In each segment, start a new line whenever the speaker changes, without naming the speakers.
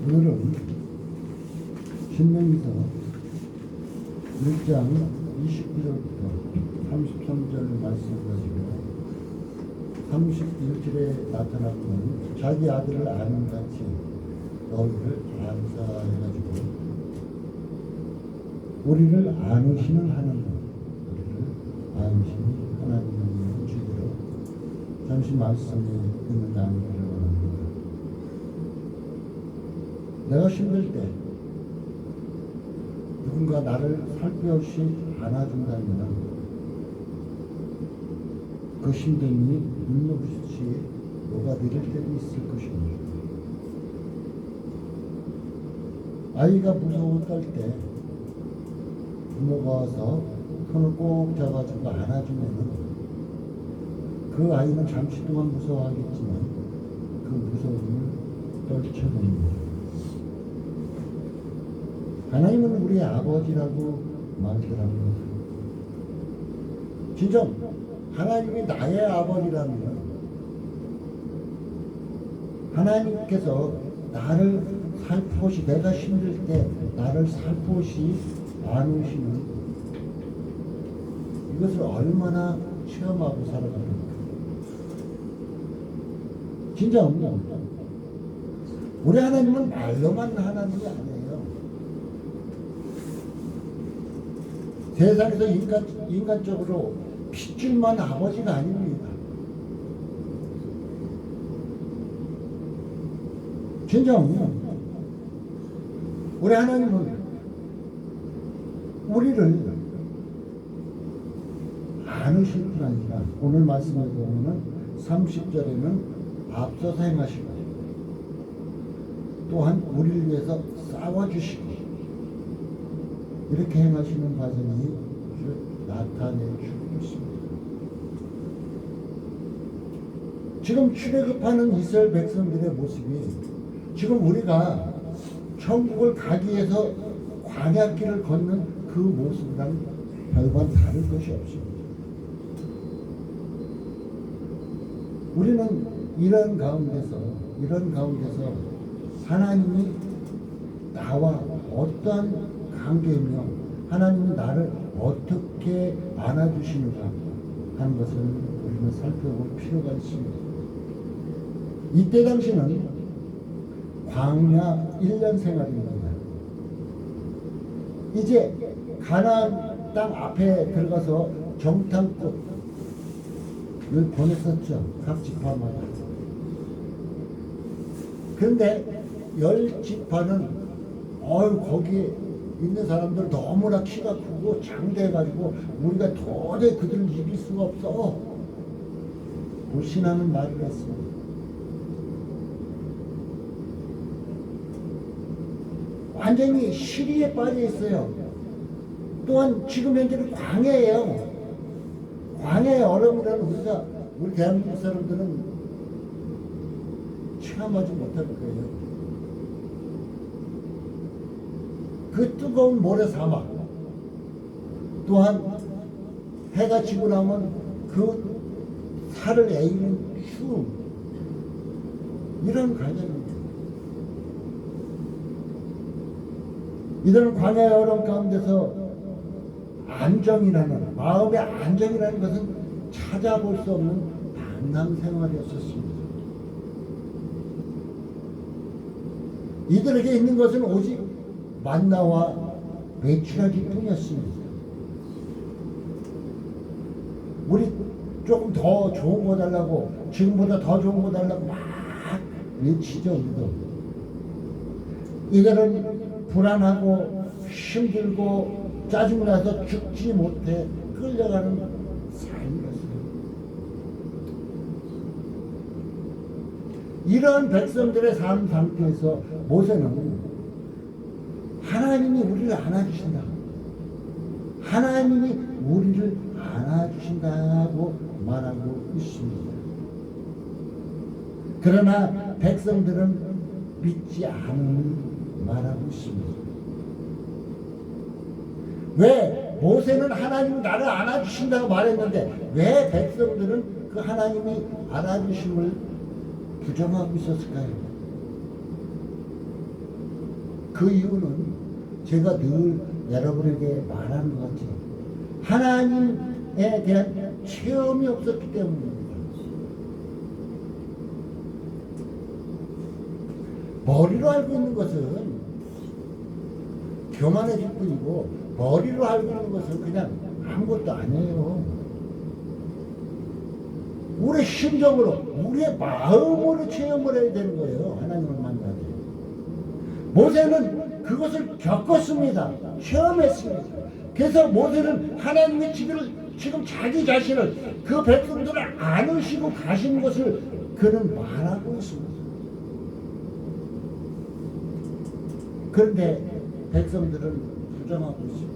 오늘은 신명기서 1장 29절부터 33절 말씀을 가지고 31절에 나타났던 자기 아들을 아는 같이 너희를 감사해가지고 우리를 아누시는 하나님, 우리를 아누시는 하나님을 주기로 잠시 말씀에 있는 나누기를 원합니다. 내가 힘들 때 누군가 나를 살펴없이 안아준다면 그 힘듦이 눈물없이 녹아내릴 때도 있을 것입니다. 아이가 무서워 떨 때 부모가 와서 손을 꼭 잡아주고 안아주면 그 아이는 잠시 동안 무서워하겠지만 그 무서움을 떨쳐냅니다. 하나님은 우리의 아버지라고 말하더라고요. 진정 하나님이 나의 아버지라면 하나님께서 나를 살포시, 내가 힘들 때 나를 살포시 안으시는 이것을 얼마나 체험하고 살아갑니까? 진정 우리 하나님은 말로만 하나님이 아니에요. 세상에서 인간적으로 핏줄만 아버지가 아닙니다. 진정 우리 하나님은 우리를 아누실 뿐 아니라 오늘 말씀에 보면 30절에는 앞서서 행하시고 또한 우리를 위해서 싸워주시고 이렇게 행하시는 과정이 나타내주고 있습니다. 지금 출애굽하는 이스라엘 백성들의 모습이 지금 우리가 천국을 가기 위해서 광야길을 걷는 그 모습이랑 별반 다를 것이 없습니다. 우리는 이런 가운데서 하나님이 나와 어떠한 관계이며 하나님이 나를 어떻게 안아주시는가 하는 것을 우리는 살펴볼 필요가 있습니다. 이때 당시는 광야 1년 생활입니다. 이제 가나안 땅 앞에 들어가서 정탐꾼을 보냈었죠. 각 지파마다. 그런데 10지파는 거기에 있는 사람들 너무나 키가 크고 장대해가지고 우리가 도저히 그들을 이길 수가 없어. 신하는 말을 했습니다. 완전히 시리에 빠져 있어요. 또한 지금 현재는 광야예요. 광야의 얼음이라는 우리 대한민국 사람들은 체험하지 못할 거예요. 그 뜨거운 모래 사막, 또한 해가 지고 나면 그 살을 에이는 추움, 이런 과정입니다. 이들은 광야의 얼음 가운데서 안정이라는, 마음의 안정이라는 것은 찾아볼 수 없는 방랑생활이었었습니다. 이들에게 있는 것은 오직 만나와 메추라기 뿐이었습니다. 우리 조금 더 좋은 거 달라고, 지금보다 더 좋은 거 달라고 막 외치죠. 우리도. 이들은 불안하고 힘들고 짜증나서 죽지 못해 끌려가는 삶이었어요. 이런 백성들의 삶 상태에서 모세는 하나님이 우리를 안아주신다. 하나님이 우리를 안아주신다고 말하고 있습니다. 그러나 백성들은 믿지 않은 말하고 있습니다. 왜 모세는 하나님이 나를 안아주신다고 말했는데 왜 백성들은 그 하나님이 안아주심을 부정하고 있었을까요? 그 이유는 제가 늘 여러분에게 말하는 것 같이 하나님에 대한 체험이 없었기 때문입니다. 머리로 알고 있는 것은 교만해질 뿐이고 머리로 알고 있는 것은 그냥 아무것도 아니에요. 우리 심정으로, 우리의 마음으로 체험을 해야 되는 거예요. 하나님을 만나게. 모세는 그것을 겪었습니다. 체험했습니다. 그래서 모세는 하나님의 지금 자기 자신을 그 백성들을 안으시고 가신 것을 그는 말하고 있습니다. 그런데 백성들은 부정하고 있습니다.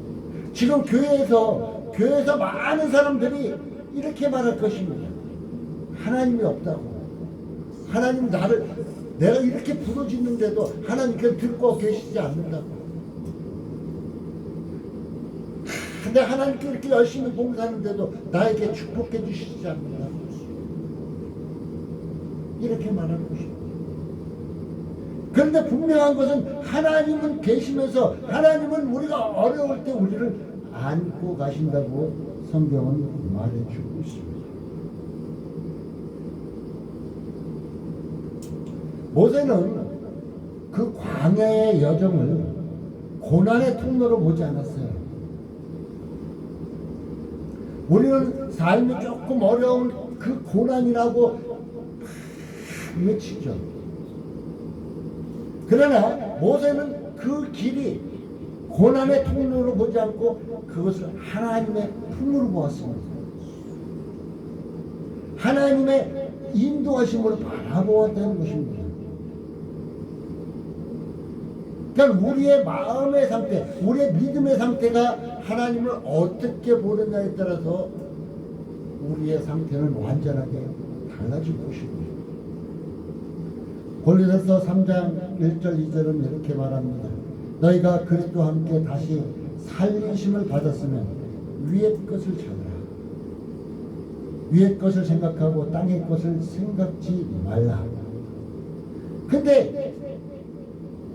지금 교회에서 많은 사람들이 이렇게 말할 것입니다. 하나님이 없다고. 하나님 내가 이렇게 부르짖는데도 하나님 그냥 듣고 계시지 않는다고. 근데 하나님께 이렇게 열심히 봉사하는데도 나에게 축복해 주시지 않는다고. 이렇게 말할 것입니다. 그런데 분명한 것은 하나님은 계시면서 하나님은 우리가 어려울 때 우리를 안고 가신다고 성경은 말해주고 있습니다. 모세는 그 광야의 여정을 고난의 통로로 보지 않았어요. 우리는 삶이 조금 어려운 그 고난이라고 외치죠. 그러나 모세는 그 길이 고난의 통로로 보지 않고 그것을 하나님의 품으로 보았습니다. 하나님의 인도하심을 바라보았다는 것입니다. 그러니까 우리의 마음의 상태, 우리의 믿음의 상태가 하나님을 어떻게 보느냐에 따라서 우리의 상태는 완전하게 달라질 것입니다. 골로새서 3장 1절 2절은 이렇게 말합니다. 너희가 그리스도와 함께 다시 살리심을 받았으면 위의 것을 찾으라. 위의 것을 생각하고 땅의 것을 생각지 말라. 근데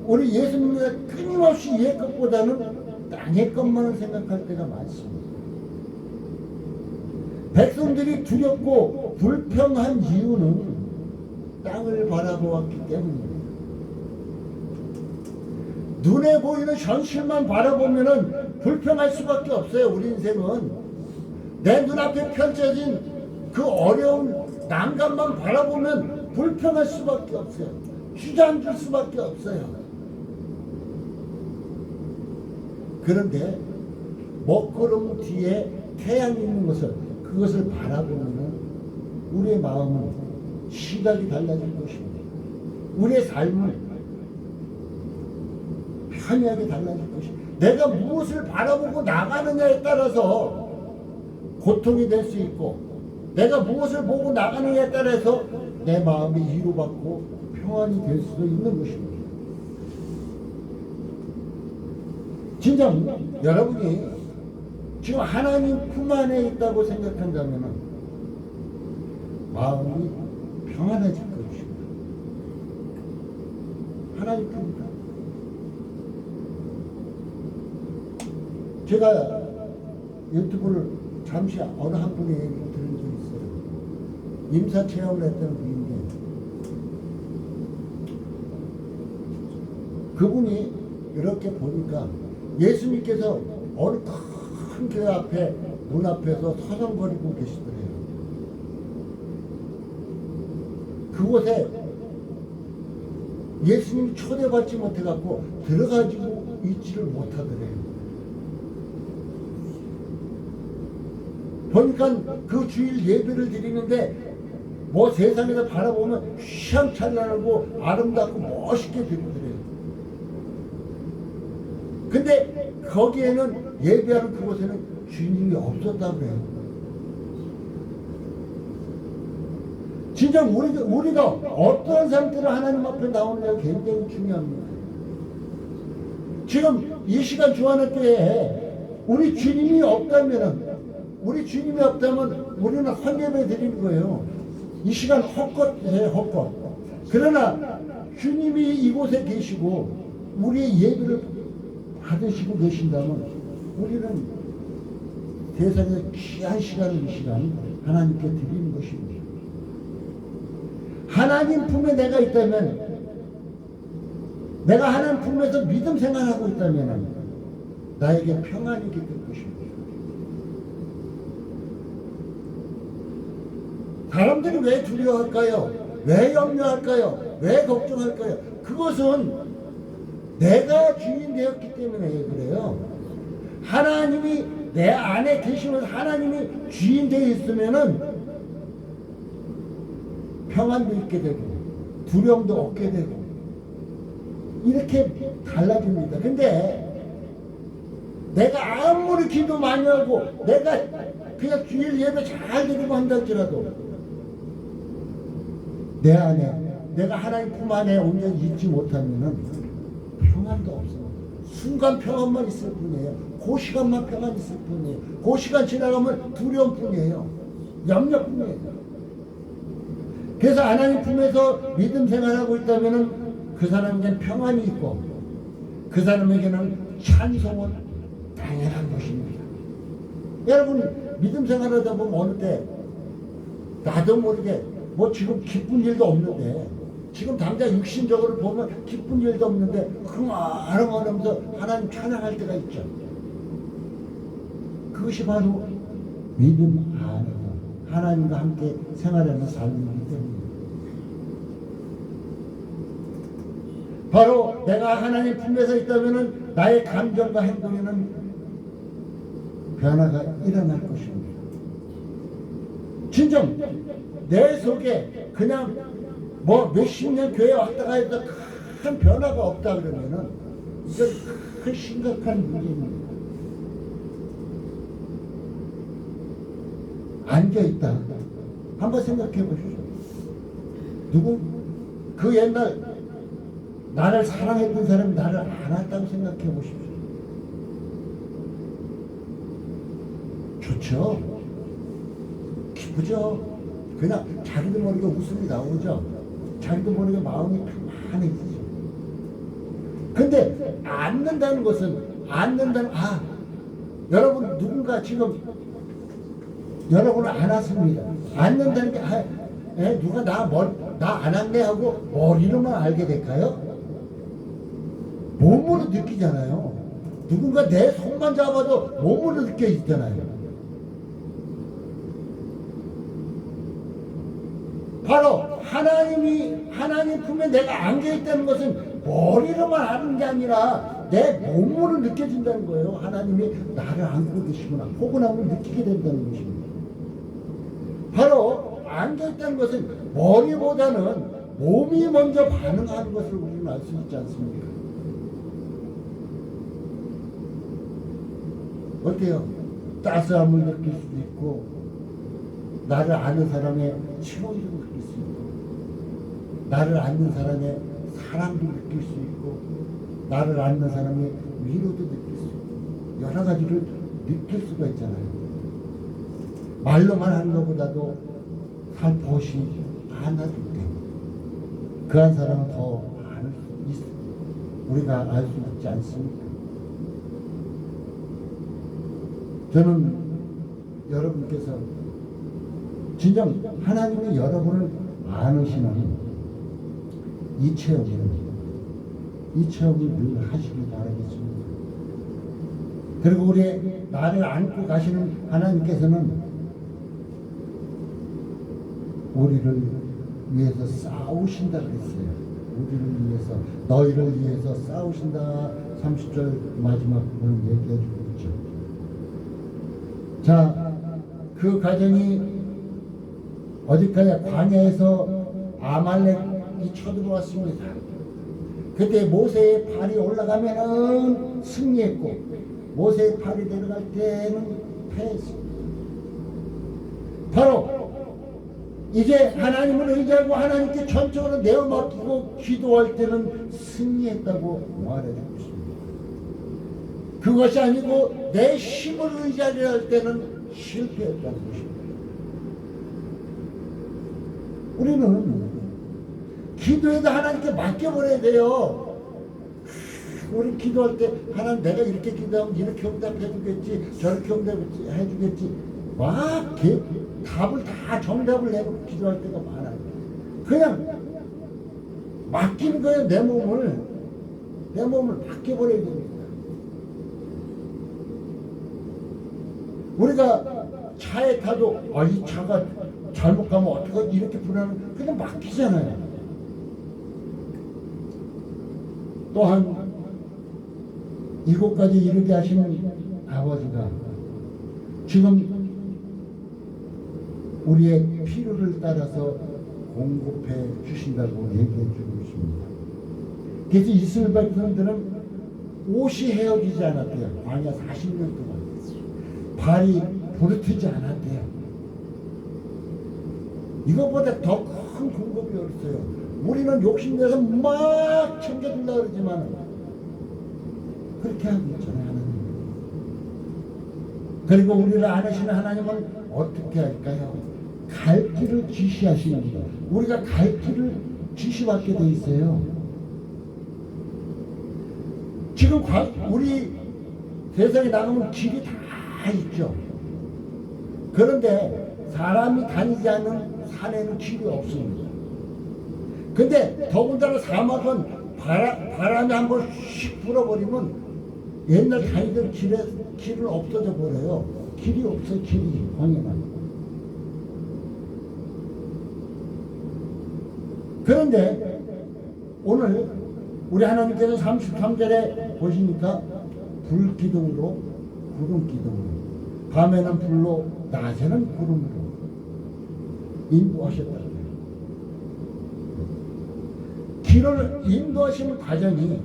우리 예수님은 끊임없이 위의 것보다는 땅의 것만을 생각할 때가 많습니다. 백성들이 두렵고 불평한 이유는 땅을 바라보았기 때문입니다. 눈에 보이는 현실만 바라보면은 불평할 수밖에 없어요. 우리 인생은 내 눈앞에 펼쳐진 그 어려운 난간만 바라보면 불평할 수밖에 없어요. 주저앉을 수밖에 없어요. 그런데 먹구름 뒤에 태양이 있는 그것을 바라보면은 우리의 마음은 시각이 달라질 것입니다. 우리의 삶은 편하게 달라질 것입니다. 내가 무엇을 바라보고 나가느냐에 따라서 고통이 될 수 있고, 내가 무엇을 보고 나가느냐에 따라서 내 마음이 위로받고 평안이 될 수도 있는 것입니다. 진짜 여러분이 지금 하나님 품 안에 있다고 생각한다면 마음이 평안해질 것입니다. 하나님 품이다. 제가 유튜브를 잠시 어느 한 분의 얘기를 들은 적이 있어요. 임사 체험을 했던 분인데 그분이 이렇게 보니까 예수님께서 어느 큰 교회 앞에 문 앞에서 서성거리고 계시더래요. 그곳에 예수님이 초대받지 못해갖고 들어가지고 있지를 못하더래요. 보니까 그 주일 예배를 드리는데 뭐 세상에서 바라보면 휘황찬란하고 아름답고 멋있게 드리더래요. 근데 거기에는 예배하는 그곳에는 주님이 없었다고 해요. 진짜 우리가 어떤 상태로 하나님 앞에 나오느냐가 굉장히 중요합니다. 지금 이 시간 주안의 때에 우리 주님이 없다면 우리는 헛예배 드리는 거예요. 이 시간 헛것이에요, 헛것. 그러나 주님이 이곳에 계시고 우리의 예배를 받으시고 계신다면 우리는 세상에 귀한 시간을 이 시간 하나님께 드리는 것입니다. 하나님 품에 내가 있다면, 내가 하나님 품에서 믿음 생활하고 있다면 나에게 평안이 될 것입니다. 사람들이 왜 두려워할까요? 왜 염려할까요? 왜 걱정할까요? 그것은 내가 주인 되었기 때문에 그래요. 하나님이 내 안에 계시면서 하나님이 주인 되어 있으면은 평안도 있게 되고 두려움도 없게 되고 이렇게 달라집니다. 근데 내가 아무리 기도 많이 하고 내가 그냥 주일 예배 잘 드리고 한다 할지라도 내 안에 내가 하나님 품 안에 온전히 있지 못하면은 평안도 없습니다. 순간 평안만 있을 뿐이에요. 그 시간만 평안 있을 뿐이에요. 그 시간 지나가면 두려움뿐이에요. 염려뿐이에요. 그래서 하나님 품에서 믿음 생활하고 있다면은 그 사람에게는 평안이 있고 그 사람에게는 찬송은 당연한 것입니다. 여러분 믿음 생활하다 보면 어느 때 나도 모르게 뭐 지금 기쁜 일도 없는데 지금 당장 육신적으로 보면 기쁜 일도 없는데 흥얼흥얼하면서 하나님 찬양할 때가 있죠. 그것이 바로 믿음 안에서 하나님과 함께 생활하는 삶이기 때문입니다. 바로 내가 하나님 품에서 있다면 나의 감정과 행동에는 변화가 일어날 것입니다. 진정 내 속에 그냥 뭐 몇십 년 교회 왔다가 해도 큰 변화가 없다 그러면은 이건 큰 심각한 문제입니다. 앉아있다. 한번 생각해 보시죠. 누구 그 옛날 나를 사랑했던 사람이 나를 안았다고 생각해 보십시오. 좋죠? 기쁘죠? 그냥 자기도 모르게 웃음이 나오죠? 자기도 모르게 마음이 편안해지죠. 근데 앉는다는 것은 여러분 누군가 지금 여러분을 안았습니다. 앉는다는 게 누가 나 안 앉네 하고 머리로만 알게 될까요? 몸으로 느끼잖아요. 누군가 내 손만 잡아도 몸으로 느껴지잖아요. 바로 하나님 품에 내가 안겨있다는 것은 머리로만 아는 게 아니라 내 몸으로 느껴진다는 거예요. 하나님이 나를 안고 계시구나. 포근함을 느끼게 된다는 것입니다. 바로 안겨있다는 것은 머리보다는 몸이 먼저 반응하는 것을 우리는 알 수 있지 않습니까? 어때요? 따스함을 느낄 수도 있고 나를 아는 사람의 치료도 느낄 수 있고 나를 아는 사람의 사랑도 느낄 수 있고 나를 아는 사람의 위로도 느낄 수 있고 여러 가지를 느낄 수가 있잖아요. 말로만 하는 것보다도 살포시 안아줄 때 그 한 사람은 더 알 수 있어. 우리가 알 수 있지 않습니까? 저는 여러분께서 진정 하나님이 여러분을 안으시는 이 체험을 늘 하시길 바라겠습니다. 그리고 우리 나를 안고 가시는 하나님께서는 우리를 위해서 싸우신다 그랬어요. 우리를 위해서 너희를 위해서 싸우신다. 30절 마지막 부분 얘기해 주고 있죠. 자, 그 가정이 어디까지 광야에서 아말렉이 쳐들어왔습니다. 그때 모세의 팔이 올라가면은 승리했고 모세의 팔이 내려갈 때는 패했습니다. 바로 이제 하나님을 의지하고 하나님께 전적으로 내어맡기고 기도할 때는 승리했다고 말해주고 있습니다. 그것이 아니고 내 힘을 의지하려 할 때는 실패했다는 것입니다. 우리는 기도에도 하나님께 맡겨버려야 돼요. 우리 기도할 때 하나님 내가 이렇게 기도하면 이렇게 응답해 주겠지, 저렇게 응답해 주겠지. 막 답을 다 정답을 내고 기도할 때가 많아요. 그냥 맡기는 거예요. 내 몸을 맡겨버려야 됩니다. 우리가 차에 타도 이 차가 잘못 가면 어떡하지 이렇게 불안한, 그냥 맡기잖아요. 또한 이곳까지 이르게 하시는 아버지가 지금 우리의 필요를 따라서 공급해 주신다고 얘기해 주고 있습니다. 그래서 이스라엘 백성들은 옷이 헤어지지 않았대요. 광야 40년 동안 발이 부르트지 않았대요. 이것보다 더 큰 공급이 없어요. 우리는 욕심내서 막 챙겨주려고 그러지만 그렇게 하고 있잖아요. 하나님. 그리고 우리를 아시는 하나님은 어떻게 할까요? 갈 길을 지시하시는 거예요. 우리가 갈 길을 지시받게 돼 있어요. 지금 우리 세상에 나가면 길이 다 있죠. 그런데 사람이 다니지 않는 산에는 길이 없습니다. 근데 더군다나 사막은 바람이 한번 씩 불어버리면 옛날 다니던 길은 없어져 버려요. 길이 없어요. 길이 광야만. 그런데 오늘 우리 하나님께서 33절에 보시니까 불기둥으로 구름기둥으로 밤에는 불로 낮에는 구름으로 인도하셨다. 길을 인도하시는 과정이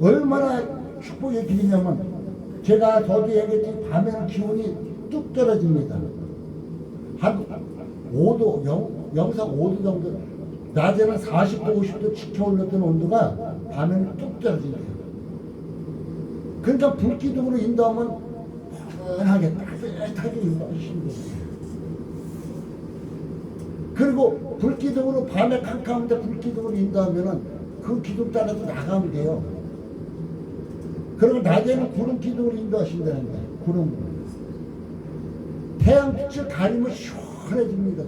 얼마나 축복의 길이냐면 제가 저도 얘기했지 밤에는 기온이 뚝 떨어집니다. 한 5도, 영상 5도 정도, 낮에는 40도, 50도 지켜올렸던 온도가 밤에는 뚝 떨어진대요. 그러니까 불기둥으로 인도하면 편하게 따뜻하게 인도하시는 거예요. 그리고 불기둥으로 밤에 캄캄한데 불기둥으로 인도하면은 그 기둥 따라서 나가면 돼요. 그리고 낮에는 구름 기둥으로 인도하신다는 거예요. 구름으로. 태양빛을 가리면 시원해집니다.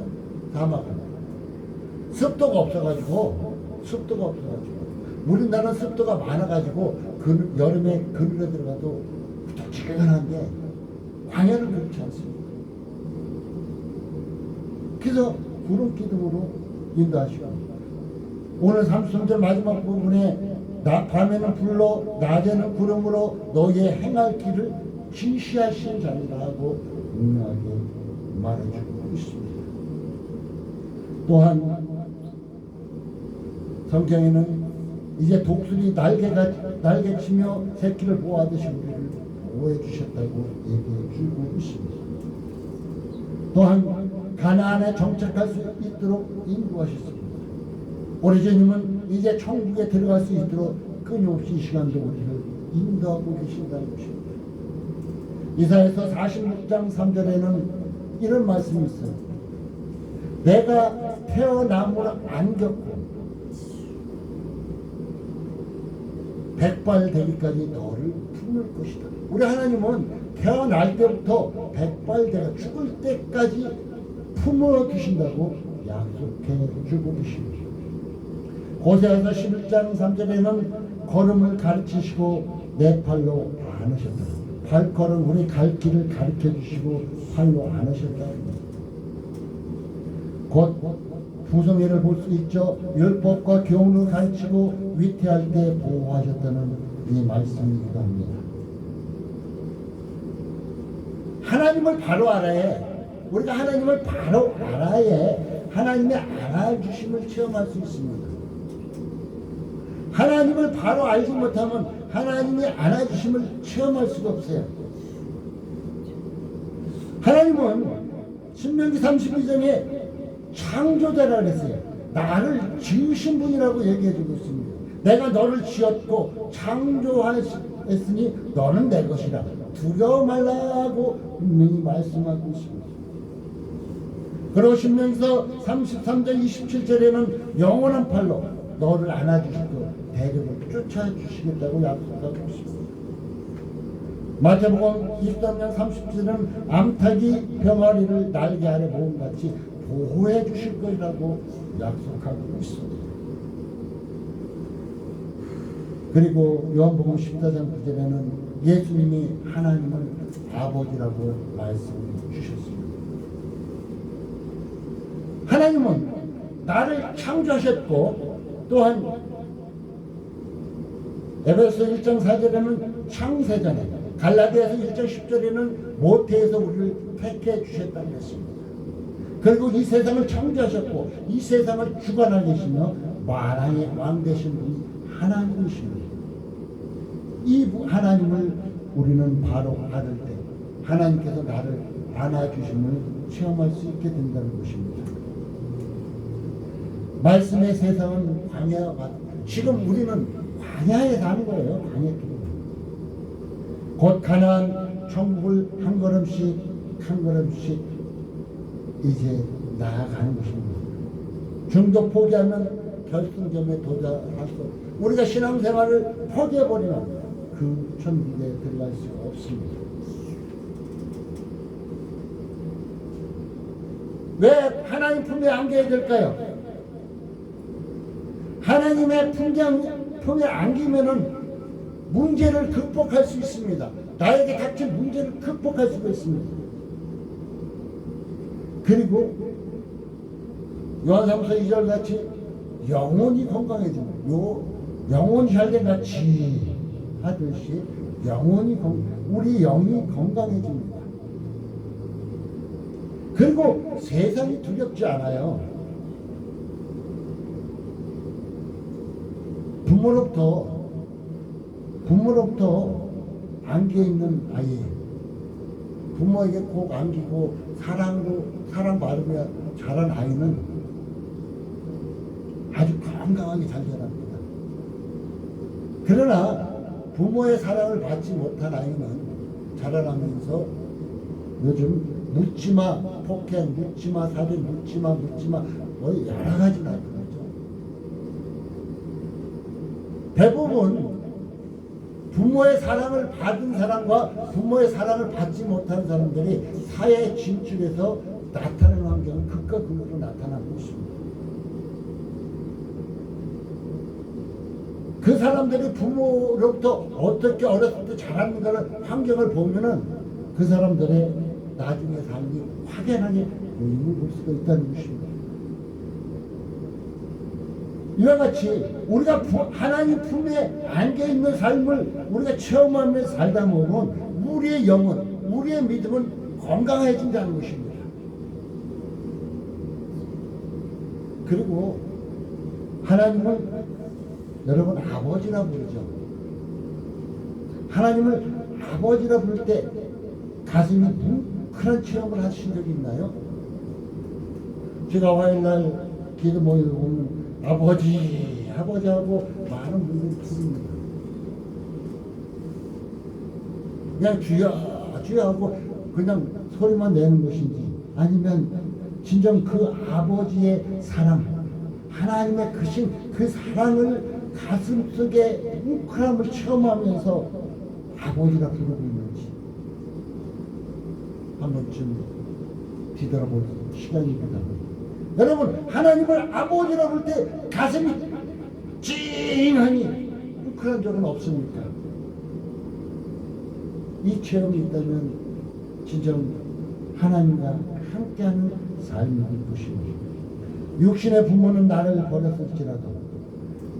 사막은. 습도가 없어가지고 우리나라는 습도가 많아가지고 여름에 그늘에 들어가도 후텁지근한데 광야는 그렇지 않습니다. 그래서 구름 기둥으로 인도하시고 오늘 33절 마지막 부분에 밤에는 불로 낮에는 구름으로 너희의 행할 길을 지시하신 자리라고 분명하게 말해주고 있습니다. 또한 성경에는 이제 독수리 날개치며 새끼를 보호하듯이 우리를 보호해 주셨다고 얘기해 주고 있습니다. 또한 가나안에 정착할 수 있도록 인도하셨습니다. 우리 주님은 이제 천국에 들어갈 수 있도록 끊임없이 이 시간도 우리를 인도하고 계신다는 것입니다. 이사야서 46장 3절에는 이런 말씀이 있어요. 내가 태어남을 안 겪고 백발 되기까지 너를 품을 것이다. 우리 하나님은 태어날 때부터 백발대가 죽을 때까지 품어 주신다고 약속해 주고 계십니다. 고세아서 11장 3절에는 걸음을 가르치시고 내 팔로 안으셨다. 발걸음 우리 갈 길을 가르쳐 주시고 팔로 안으셨다. 곧 부성회를 볼 수 있죠. 율법과 교훈을 가르치고 위태할 때 보호하셨다는 이 말씀이기도 합니다. 하나님을 바로 알아야 우리가 하나님을 바로 알아야 하나님의 알아주심을 체험할 수 있습니다. 하나님을 바로 알지 못하면 하나님의 안아주심을 체험할 수가 없어요. 하나님은 신명기 32장에 창조자라고 했어요. 나를 지으신 분이라고 얘기해주고 있습니다. 내가 너를 지었고 창조하였으니 너는 내 것이라 두려워 말라고 분명히 말씀하고 있습니다. 그리고 신명기서 33장 27절에는 영원한 팔로 너를 안아주시고 대적을 쫓아주시겠다고 약속하고 있습니다. 마태복음 23장 30절은 암탉이 병아리를 날개 아래 모음같이 보호해 주실 것이라고 약속하고 있습니다. 그리고 요한복음 14장 9절에는 예수님이 하나님을 아버지라고 말씀해 주셨습니다. 하나님은 나를 창조하셨고 또한 에베소 1장 4절에는 창세전에 갈라디아서 1장 10절에는 모태에서 우리를 택해 주셨다고 했습니다. 그리고 이 세상을 창조하셨고 이 세상을 주관하고 계시며 만왕의 왕 되신 분이 하나님이십니다. 이 하나님을 우리는 바로 받을 때 하나님께서 나를 안아주심을 체험할 수 있게 된다는 것입니다. 말씀의 세상은 광야와 같 지금 우리는 광야에 사는 거예요. 광야에. 곧 가나안 천국을 한 걸음씩 한 걸음씩 이제 나아가는 것입니다. 중도 포기하면 결승점에 도달할 수 없습니다. 우리가 신앙생활을 포기해버리면 그 천국에 들어갈 수 없습니다. 왜 하나님 품에 안겨야 될까요? 하나님의 품에 안기면은 문제를 극복할 수 있습니다. 나에게 닥친 문제를 극복할 수가 있습니다. 그리고 요한삼서 2절 같이 영혼이 건강해집니다. 영혼이 잘된 같이 하듯이 우리 영이 건강해집니다. 그리고 세상이 두렵지 않아요. 부모로부터 안겨있는 아이, 부모에게 꼭 안기고 사랑받으며 자란 아이는 아주 건강하게 잘 자랍니다. 그러나 부모의 사랑을 받지 못한 아이는 자라나면서 요즘 묻지마 폭행, 묻지마 살인, 묻지마 뭐 여러 가지 나타나죠. 대부분 부모의 사랑을 받은 사람과 부모의 사랑을 받지 못한 사람들이 사회에 진출해서 나타나는 환경은 극과 극으로 나타나고 있습니다. 그 사람들이 부모로부터 어떻게 어렸을 때 자랐는가를 환경을 보면은 그 사람들의 나중의 삶이 확연하게 보임을 볼 수가 있다는 것입니다. 이와 같이 우리가 하나님 품에 안겨있는 삶을 우리가 체험하며 살다 보면 우리의 영혼, 우리의 믿음은 건강해진다는 것입니다. 그리고 하나님은 여러분 아버지라 부르죠. 하나님을 아버지라 부를 때 가슴이 뭉클한 체험을 하신 적이 있나요? 제가 화요일날 기도 모임을 보면 아버지하고 많은 분들이 부릅니다. 그냥 주여 하고 그냥 소리만 내는 것인지 아니면 진정 그 아버지의 사랑, 하나님의 그 사랑을 가슴속에 뭉클함을 체험하면서 아버지라 부르고 있는지 한 번쯤 뒤돌아볼 시간입니다. 여러분 하나님을 아버지라 부를 때 가슴이 찡하니 뭉클한 적은 없습니까? 이 체험이 있다면 진정 하나님과 함께하는 삶일 것입니다. 육신의 부모는 나를 버렸을지라도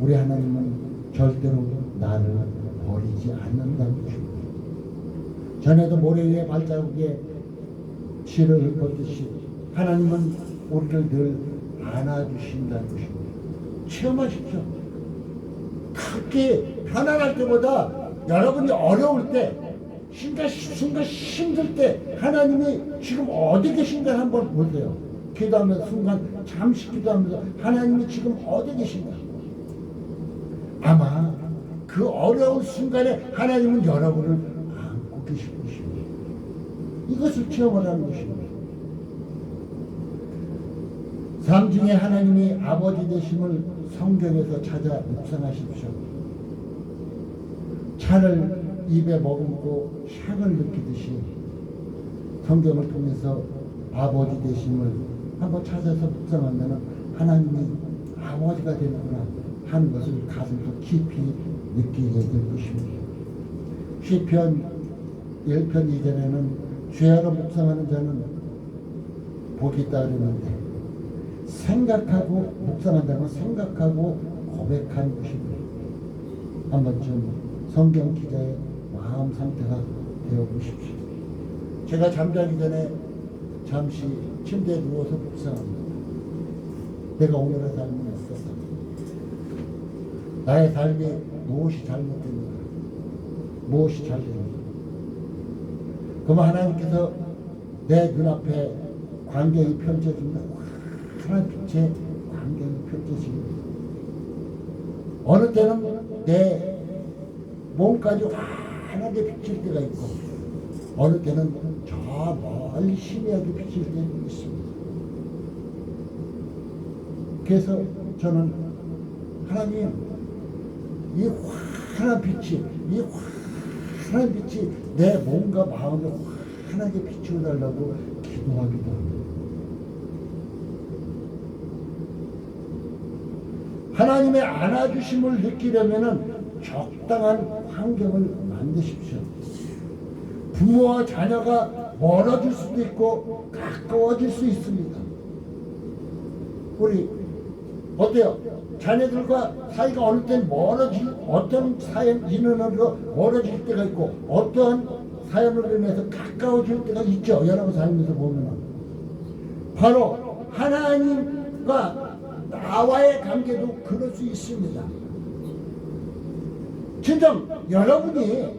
우리 하나님은 절대로 나를 버리지 않는다는 것입니다. 전에도 모래 위에 발자국에 실을 읊었듯이 하나님은 우리를 늘 안아주신다는 것입니다. 체험하십시오. 그렇게 편안할 때보다 여러분이 어려울 때, 순간 힘들 때 하나님이 지금 어디 계신가 한번 보세요. 기도하면서 순간 잠시 기도하면서 하나님이 지금 어디 계신가. 아마 그 어려운 순간에 하나님은 여러분을 안고 계실 것입니다. 이것을 체험하라는 것입니다. 삶 중에 하나님이 아버지 되심을 성경에서 찾아 묵상하십시오. 차를 입에 머금고 향을 느끼듯이 성경을 통해서 아버지 되심을 한번 찾아서 묵상하면 하나님이 아버지가 되는구나 하는 것을 가슴속 깊이 느끼게 될 것입니다. 시편 1편 2절에는 죄하러 묵상하는 자는 복이 있다 그랬는데, 생각하고 묵상한다는 건 생각하고 고백하는 것입니다. 한 번쯤 성경 기자의 마음 상태가 되어보십시오. 제가 잠자기 전에 잠시 침대에 누워서 묵상합니다. 내가 오늘의 삶은 어떻다, 나의 삶이 무엇이 잘못됐는가, 무엇이 잘됐는가. 그러면 하나님께서 내 눈앞에 광경이 펼쳐집니다. 환한 빛의 광경이 펼쳐집니다. 어느 때는 내 몸까지 환하게 비칠 때가 있고, 어느 때는 저 멀리 희미하게 비칠 때도 있습니다. 그래서 저는 하나님, 이 환한 빛이, 이 환한 빛이 내 몸과 마음을 환하게 비추어 달라고 기도하기도 합니다. 하나님의 안아주심을 느끼려면 적당한 환경을 만드십시오. 부모와 자녀가 멀어질 수도 있고 가까워질 수 있습니다. 우리 어때요? 자녀들과 사이가 어느 땐 어떤 사연으로 멀어질 때가 있고, 어떠한 사연으로 인해서 가까워질 때가 있죠. 여러분 살면서 보면은 바로 하나님과 나와의 관계도 그럴 수 있습니다. 진정 여러분이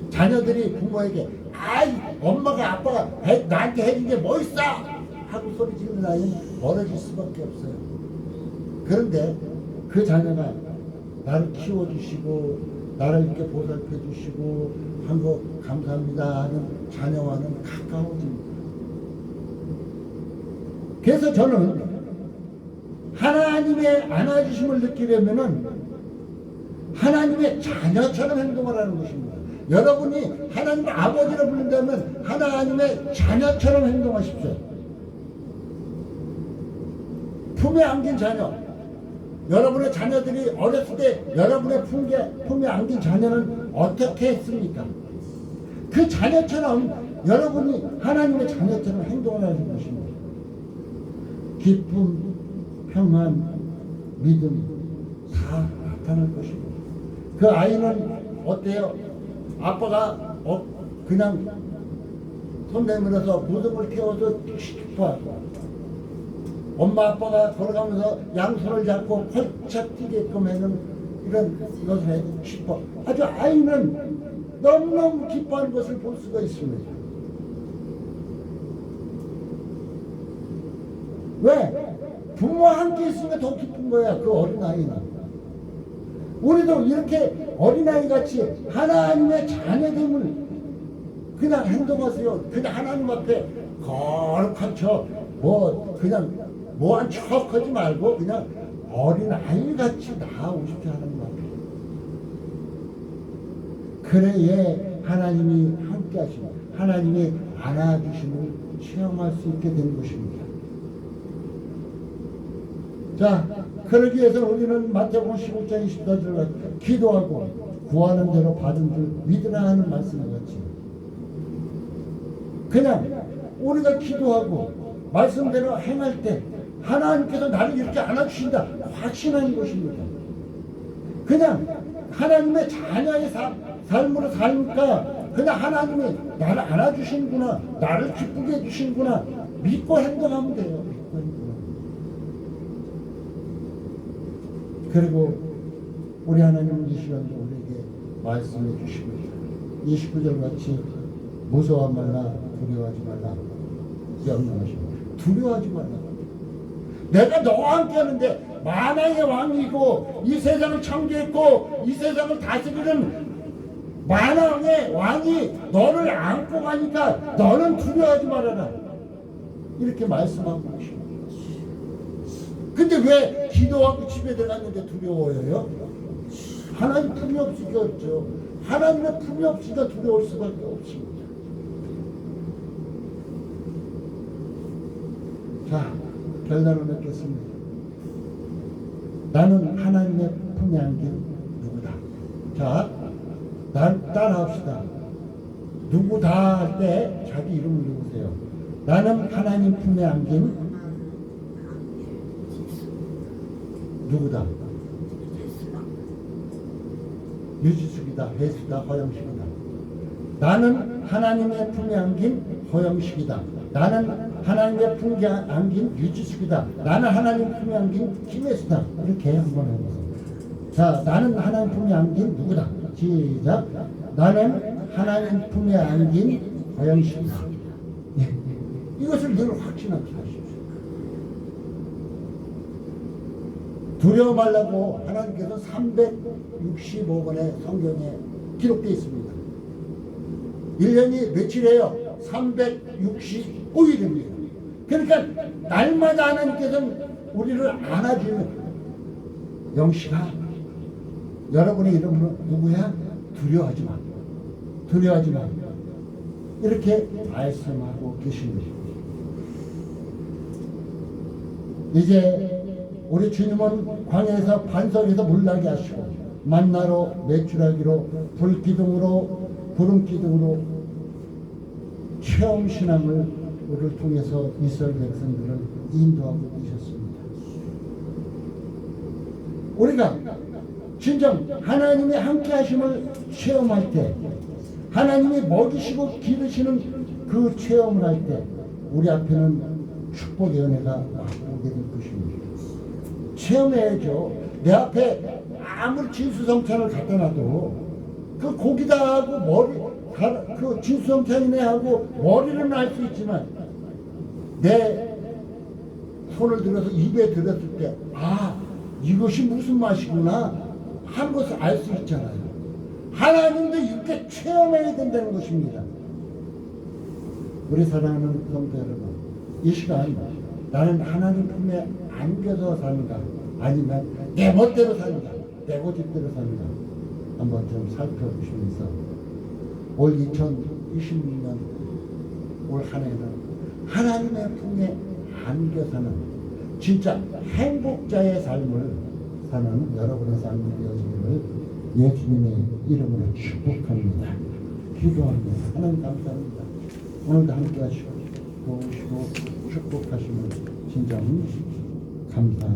자녀들이 부모에게 아이 엄마가 아빠가 나한테 해준 게 뭐 있어 하고 소리 지르는 아이는 멀어질 수밖에 없어요. 그런데 그 자녀가 나를 키워주시고 나를 이렇게 보살펴 주시고 한 거 감사합니다 하는 자녀와는 가까워집니다. 그래서 저는 하나님의 안아주심을 느끼려면은 하나님의 자녀처럼 행동하라는 것입니다. 여러분이 하나님 아버지를 부른다면 하나님의 자녀처럼 행동하십시오. 품에 안긴 자녀, 여러분의 자녀들이 어렸을 때 여러분의 품에 안긴 자녀는 어떻게 했습니까? 그 자녀처럼 여러분이 하나님의 자녀처럼 행동하라는 것입니다. 기쁨, 평안, 믿음 다 나타날 것입니다. 그 아이는 어때요? 아빠가 그냥 손 내밀어서 무덤을 태워서 기뻐하고, 엄마 아빠가 걸어가면서 양손을 잡고 활짝 뛰게끔 하는 이런 것을 해도 기뻐. 아주 아이는 너무너무 기뻐하는 것을 볼 수가 있습니다. 왜? 부모와 함께 있으니까 더 기쁜 거야, 그 어린아이는. 우리도 이렇게 어린아이같이 하나님의 자녀됨을 그냥 행동하세요. 그냥 하나님 앞에 거룩한 척, 그냥 뭐한 척 하지 말고 그냥 어린아이같이 나아오십시오, 하나님 앞에. 그래야 하나님이 함께 하시고 하나님이 안아주심을 체험할 수 있게 되는 것입니다. 자, 그러기 위해서 우리는 마태복음 15장 24절을 기도하고 구하는 대로 받은 줄 믿으라 하는 말씀을 같이 그냥 우리가 기도하고 말씀대로 행할 때 하나님께서 나를 이렇게 안아주신다 확신하는 것입니다. 그냥 하나님의 자녀의 삶으로 사니까 그냥 하나님이 나를 안아주시는구나, 나를 기쁘게 해주시는구나 믿고 행동하면 돼요. 믿고 행동하면. 그리고 우리 하나님은 이 시간도 우리에게 말씀해 주시고 29절 같이 무서워 말라, 두려워하지 말라 명령하십니다. 두려워하지 말라. 내가 너와 함께 하는데 만왕의 왕이고 이 세상을 창조했고 이 세상을 다스리는 만왕의 왕이 너를 안고 가니까 너는 두려워하지 말아라. 이렇게 말씀하고 계십니다. 근데 왜 기도하고 집에 들어갔는데 두려워해요? 하나님 품이 없으니까 없죠. 하나님의 품이 없으니까 두려울 수밖에 없습니다. 자, 결론을 맺겠습니다. 나는 하나님의 품에 안긴 누구다. 자, 따라합시다. 누구다 할 때 자기 이름을 누구세요? 나는 하나님 품에 안긴 누구다. 유지숙이다, 해수다, 허영식이다. 나는 하나님의 품에 안긴 허영식이다. 나는 하나님의 품에 안긴 유지숙이다. 나는 하나님 품에 안긴 김혜수다. 이렇게 한번 해보세요. 자, 나는 하나님 품에 안긴 누구다. 시작. 나는 하나님 품에 안긴 허영식이다. 예. 이것을 늘 확신하게 하십시오. 두려워 말라고 하나님께서 365번의 성경에 기록되어 있습니다. 1년이 며칠이에요? 365일입니다. 그러니까 날마다 하나님께서는 우리를 안아주는 영식아, 여러분의 이름은 누구야? 두려워하지 마. 두려워하지 마. 이렇게 말씀하고 계신 것입니다. 이제 우리 주님은 광야에서 반석에서 물나게 하시고 만나로 매출하기로 불기둥으로 구름기둥으로 체험신앙을 우리를 통해서 이스라엘 백성들을 인도하고 계셨습니다. 우리가 진정 하나님의 함께 하심을 체험할 때, 하나님이 먹이시고 기르시는 그 체험을 할 때 우리 앞에는 축복의 은혜가 오게 될 것입니다. 체험해야죠. 내 앞에 아무리 진수성찬을 갖다 놔도 그 고기다 하고 그 진수성찬이네 하고 머리는 알 수 있지만 내 손을 들어서 입에 들었을 때 이것이 무슨 맛이구나 한 것을 알 수 있잖아요. 하나님도 이렇게 체험해야 된다는 것입니다. 우리 사랑하는 성도 여러분, 이 시간 나는 하나님 품에 안겨서 사는가 아니면 내 멋대로 사는가 내 고집대로 사는가 한번 좀 살펴보시면서 올 2026년 올 한 해는 하나님의 품에 안겨 사는 진짜 행복자의 삶을 사는 여러분의 삶이 되어지기를 예수님의 이름으로 축복합니다. 기도합니다. 하나님 감사합니다. 오늘도 함께 하시고 도우시고 축복하시면 진정 감사